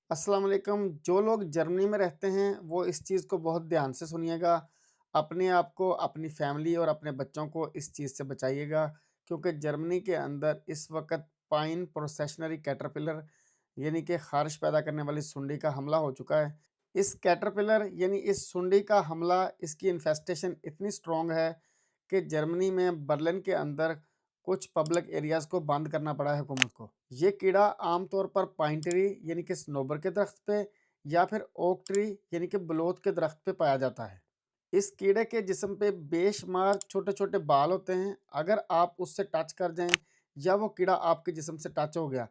अस्सलाम वालेकुम। जो लोग जर्मनी में रहते हैं वो इस चीज़ को बहुत ध्यान से सुनिएगा। अपने आप को, अपनी फैमिली और अपने बच्चों को इस चीज़ से बचाइएगा, क्योंकि जर्मनी के अंदर इस वक़्त पाइन प्रोसेशनरी कैटरपिलर यानी कि ख़ारिश पैदा करने वाली सुंडी का हमला हो चुका है। इस कैटरपिलर यानी इस सुंडी का हमला, इसकी इन्फेस्टेशन इतनी स्ट्रॉन्ग है कि जर्मनी में बर्लिन के अंदर कुछ पब्लिक एरियाज़ को बंद करना पड़ा है हुकूमत को। ये कीड़ा आमतौर पर पाइन ट्री यानी कि सनोबर के दरख्त पे या फिर ओक ट्री यानी कि बलोत के दरख्त पे पाया जाता है। इस कीड़े के जिस्म पे बेशुमार छोटे-छोटे बाल होते हैं। अगर आप उससे टच कर जाएँ या वो कीड़ा आपके जिस्म से टच हो गया,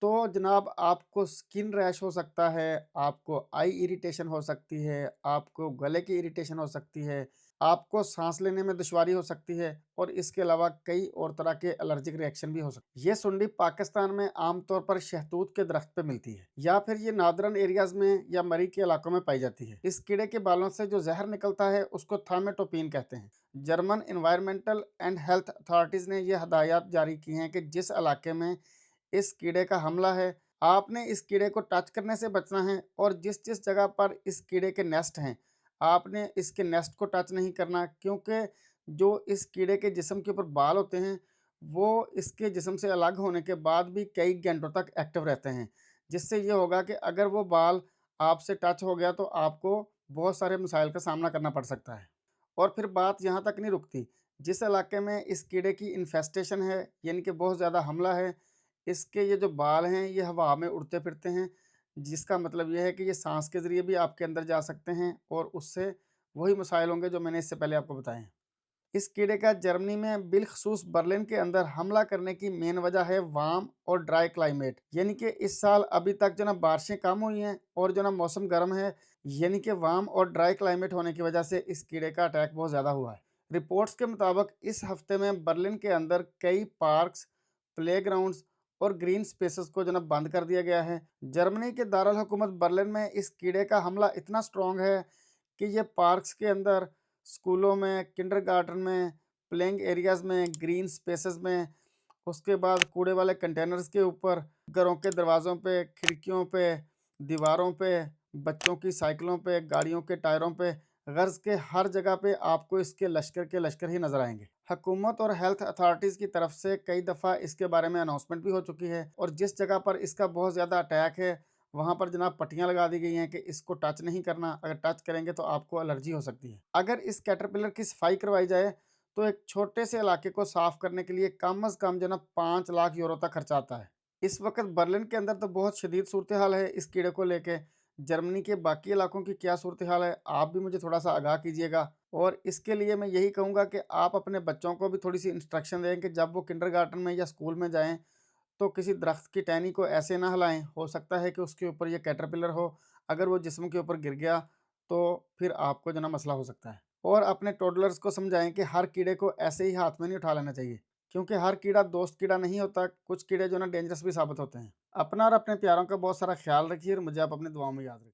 तो जनाब आपको स्किन रैश हो सकता है, आपको आई इरिटेशन हो सकती है, आपको गले की इरिटेशन हो सकती है, आपको साँस लेने में दुश्वारी हो सकती है और इसके अलावा कई और तरह के एलर्जिक रिएक्शन भी हो सकते हैं। ये सुंडी पाकिस्तान में आमतौर पर शहतूत के दरख्त पे मिलती है या फिर ये नादरन एरियाज़ में या मरी के इलाकों में पाई जाती है। इस कीड़े के बालों से जो ज़हर निकलता है उसको थामेटोपीन कहते हैं। German environmental and health authorities ने ये हदायत जारी की हैं कि जिस इलाके में इस कीड़े का हमला है, आपने इस कीड़े को टच करने से बचना है और जिस-जिस जगह पर इस कीड़े के नेस्ट हैं, आपने इसके नेस्ट को टच नहीं करना, क्योंकि जो इस कीड़े के जिस्म के ऊपर बाल होते हैं, वो इसके जिस्म से अलग होने के बाद भी कई घंटों तक एक्टिव रहते हैं। जिससे ये होगा कि अगर वो बाल आपसे टच हो गया तो आपको बहुत सारे मसाइल का सामना करना पड़ सकता है। और फिर बात यहाँ तक नहीं रुकती। जिस इलाके में इस कीड़े की इन्फेस्टेशन है, यानी कि बहुत ज़्यादा हमला है, इसके ये जो बाल हैं ये हवा में उड़ते फिरते हैं, जिसका मतलब ये है कि ये साँस के ज़रिए भी आपके अंदर जा सकते हैं और उससे वही मसाइल होंगे जो मैंने इससे पहले आपको बताए हैं। इस कीड़े का जर्मनी में बिलखसूस बर्लिन के अंदर हमला करने की मेन वजह है वार्म और ड्राई क्लाइमेट, यानी कि इस साल अभी तक जो ना बारिशें कम हुई हैं और जो ना मौसम गर्म है, यानी कि वार्म और ड्राई क्लाइमेट होने की वजह से इस कीड़े का अटैक बहुत ज़्यादा हुआ है। रिपोर्ट्स के मुताबिक इस हफ्ते में बर्लिन के अंदर कई पार्क्स, प्लेग्राउंड्स और ग्रीन स्पेसेस को जो ना बंद कर दिया गया है। जर्मनी के दारुल हुकूमत बर्लिन में इस कीड़े का हमला इतना स्ट्रॉन्ग है कि ये पार्क्स के अंदर, स्कूलों में, किंडरगार्टन में, प्लेइंग एरियाज़ में, ग्रीन स्पेसेस में, उसके बाद कूड़े वाले कंटेनर्स के ऊपर, घरों के दरवाज़ों पे, खिड़कियों पे, दीवारों पे, बच्चों की साइकिलों पे, गाड़ियों के टायरों पे, गर्ज़ के हर जगह पे आपको इसके लश्कर के लश्कर ही नज़र आएँगे। हुकूमत और हेल्थ अथॉरिटीज़ की तरफ से कई दफ़ा इसके बारे में अनाउंसमेंट भी हो चुकी है और जिस जगह पर इसका बहुत ज़्यादा अटैक है, वहाँ पर जनाब पट्टियाँ लगा दी गई हैं कि इसको टच नहीं करना, अगर टच करेंगे तो आपको एलर्जी हो सकती है। अगर इस कैटरपिलर की सफाई करवाई जाए तो एक छोटे से इलाके को साफ करने के लिए कम अज़ कम जो ना 5 लाख यूरो तक खर्चा आता है। इस वक़्त बर्लिन के अंदर तो बहुत शदीद सूरत-ए-हाल है इस कीड़े को लेके। जर्मनी के बाकी इलाकों की क्या सूरत-ए-हाल है, आप भी मुझे थोड़ा-सा आगाह कीजिएगा और इसके लिए मैं यही कहूँगा कि आप अपने बच्चों को भी थोड़ी-सी इंस्ट्रक्शन दें कि जब वो किंडरगार्टन में या स्कूल में जाएँ, तो किसी दरख्त की टहनी को ऐसे ना हिलाएँ, हो सकता है कि उसके ऊपर ये कैटरपिलर हो। अगर वो जिस्म के ऊपर गिर गया, तो फिर आपको जो ना मसला हो सकता है। और अपने टोडलर्स को समझाएँ कि हर कीड़े को ऐसे ही हाथ में नहीं उठा लेना चाहिए, क्योंकि हर कीड़ा दोस्त कीड़ा नहीं होता, कुछ कीड़े जो ना डेंजरस भी साबित होते हैं। अपना और अपने प्यारों का बहुत सारा ख़्याल रखिए और मुझे आप अपनी दुआओं में याद रखिए।